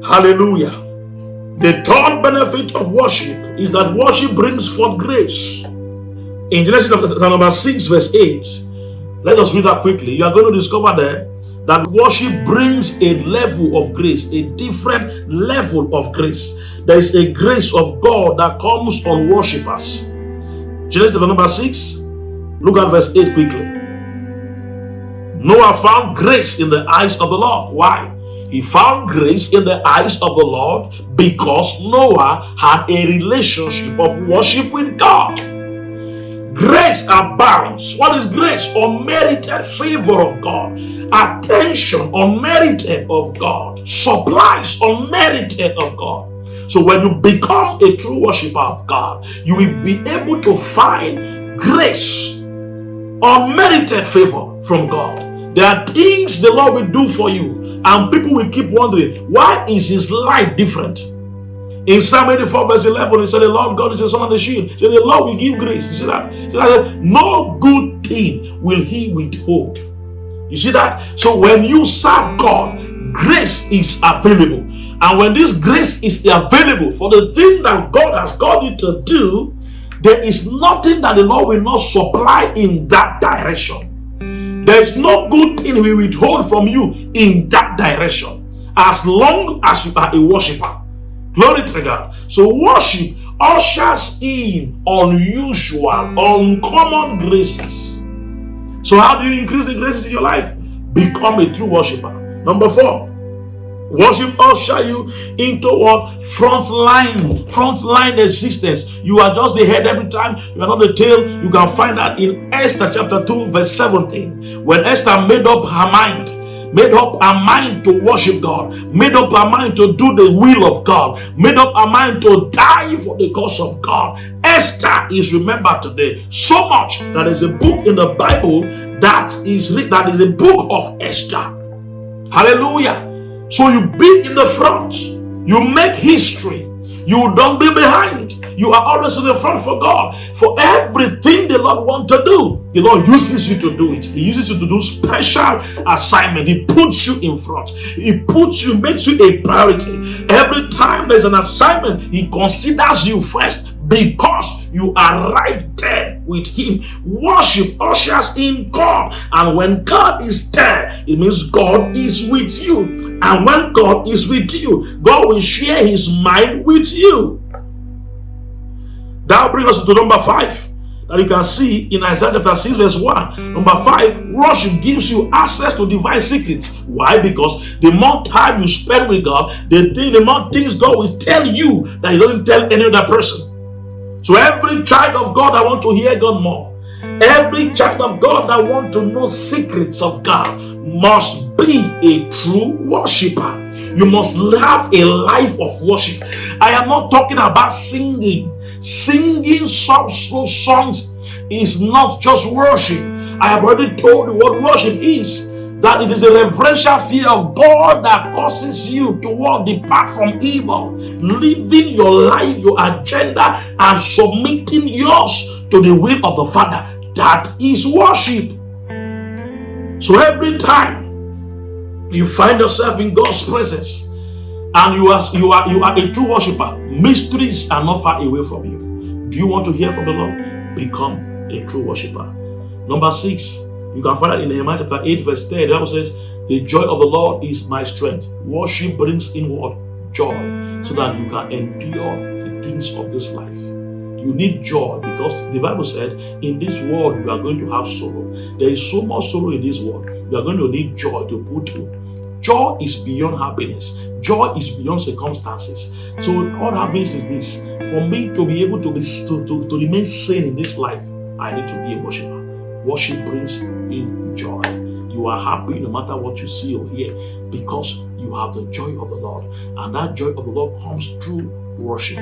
Hallelujah. The third benefit of worship is that worship brings forth grace. In Genesis chapter number 6, verse 8, let us read that quickly. You are going to discover there that worship brings a level of grace, a different level of grace. There is a grace of God that comes on worshippers. Genesis chapter number 6, look at verse 8 quickly. Noah found grace in the eyes of the Lord. Why? He found grace in the eyes of the Lord because Noah had a relationship of worship with God. Grace abounds. What is grace? Unmerited favor of God. Attention unmerited of God. Supplies unmerited of God. So when you become a true worshiper of God, you will be able to find grace, unmerited favor from God. There are things the Lord will do for you, and people will keep wondering, why is his life different? In Psalm 84 verse 11, he said, the Lord God is the sun and the shield. He said, the Lord will give grace. You see that? He said, no good thing will he withhold. You see that? So when you serve God, grace is available. And when this grace is available for the thing that God has called you to do, there is nothing that the Lord will not supply in that direction. There is no good thing he will withhold from you in that direction, as long as you are a worshiper. Glory to God. So worship ushers in unusual, uncommon graces. So how do you increase the graces in your life? Become a true worshiper. Number 4, worship usher you into what? Frontline existence. You are just the head every time. You are not the tail. You can find that in Esther chapter 2 verse 17. When Esther made up her mind to worship God, made up her mind to do the will of God, made up her mind to die for the cause of God. Esther is remembered today so much that there's a book in the Bible that is a book of Esther. Hallelujah. So you be in the front, you make history, you don't be behind. You are always in the front for God. For everything the Lord wants to do, the Lord uses you to do it. He uses you to do special assignment. He puts you in front. He makes you a priority. Every time there's an assignment, he considers you first, because you are right there with him. Worship ushers in God. And when God is there, it means God is with you. And when God is with you, God will share his mind with you. That brings us to number 5. That you can see in Isaiah chapter 6 verse 1. Number 5, worship gives you access to divine secrets. Why? Because the more time you spend with God, the more things God will tell you that he doesn't tell any other person. So every child of God that want to hear God more, every child of God that want to know secrets of God, must be a true worshiper. You must have a life of worship. I am not talking about singing. Singing songs is not just worship. I have already told you what worship is. That it is a reverential fear of God that causes you to depart from evil, living your life, your agenda, and submitting yours to the will of the Father. That is worship. So every time you find yourself in God's presence and you are a true worshiper, mysteries are not far away from you. Do you want to hear from the Lord? Become a true worshiper. Number 6, you can find that in Nehemiah chapter 8 verse 10. The Bible says, the joy of the Lord is my strength. Worship brings inward joy so that you can endure the things of this life. You need joy because the Bible said, in this world you are going to have sorrow. There is so much sorrow in this world. You are going to need joy to put through. Joy is beyond happiness. Joy is beyond circumstances. So what happens is this: for me to be able to remain sane in this life, I need to be a worshiper. Worship brings in joy. You are happy no matter what you see or hear because you have the joy of the Lord. And that joy of the Lord comes through worship.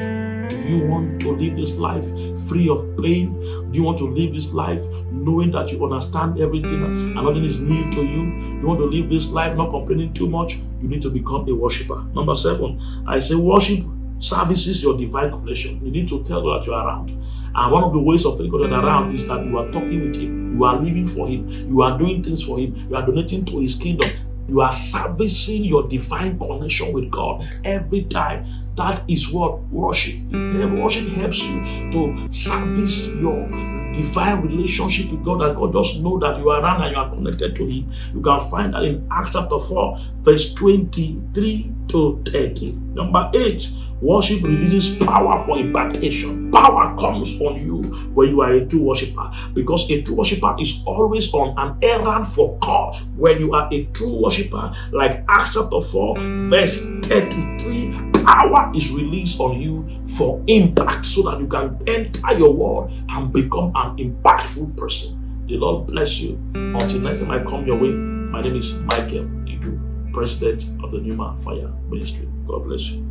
Do you want to live this life free of pain? Do you want to live this life knowing that you understand everything and nothing is new to you? You want to live this life not complaining too much? You need to become a worshiper. Number 7, I say worship services your divine connection. You need to tell God that you are around. And one of the ways of telling God that around is that you are talking with him. You are living for him. You are doing things for him. You are donating to his kingdom. You are servicing your divine connection with God every time. That is what worship is. Worship helps you to service your divine relationship with God, and God just know that you are around and you are connected to Him. You can find that in Acts chapter 4, verse 23 to 30. Number 8, worship releases power for impartation. Power comes on you when you are a true worshiper, because a true worshiper is always on an errand for God. When you are a true worshiper, like Acts chapter 4, verse 33, power is released on you for impact, so that you can enter your world and become an impactful person. The Lord bless you. Until next time I come your way, my name is Michael Idu, President of the Newman Fire Ministry. God bless you.